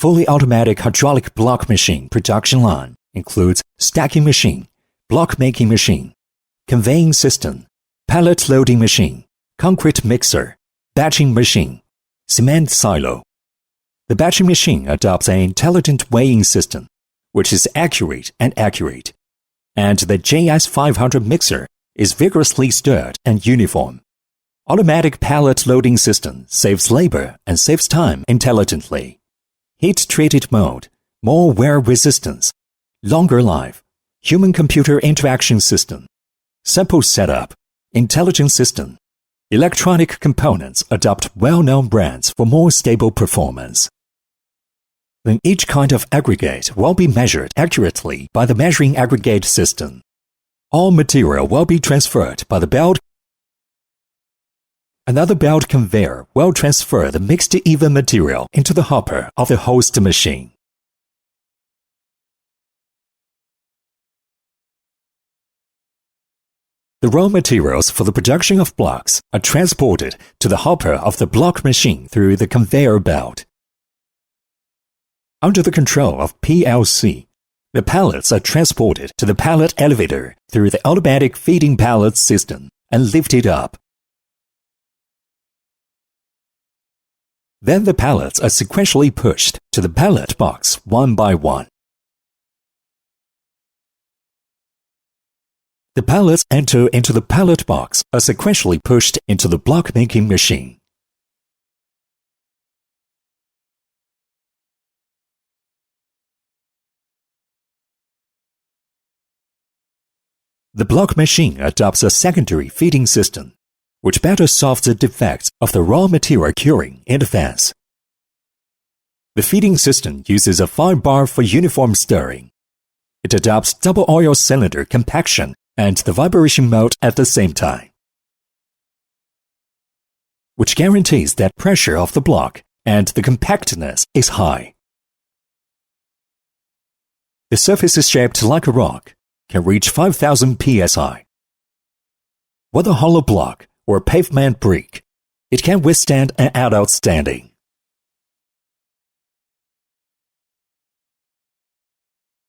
fully automatic hydraulic block machine production line includes stacking machine, block making machine, conveying system, pallet loading machine, concrete mixer, batching machine, cement silo. The batching machine adopts an intelligent weighing system, which is accurate, and the JS500 mixer is vigorously stirred and uniform. Automatic pallet loading system saves labor and saves time intelligently. Heat-treated mode, more wear resistance, longer life, human-computer interaction system, simple setup, intelligent system. Electronic components adopt well-known brands for more stable performance. Then each kind of aggregate will be measured accurately by the measuring aggregate system. All material will be transferred by the belt. Another belt conveyor will transfer the mixed even material into the hopper of the host machine. The raw materials for the production of blocks are transported to the hopper of the block machine through the conveyor belt. Under the control of PLC, the pallets are transported to the pallet elevator through the automatic feeding pallet system and lifted up. Then the pallets are sequentially pushed to the pallet box one by one. The pallets enter into the pallet box are sequentially pushed into the block making machine. The block machine adopts a secondary feeding system, which better solves the defects of the raw material curing in advance. The feeding system uses a fine bar for uniform stirring. It adopts double oil cylinder compaction and the vibration mode at the same time, which guarantees that pressure of the block and the compactness is high. The surface is shaped like a rock, can reach 5,000 psi. Whether hollow block or pavement brick, it can withstand an adult standing.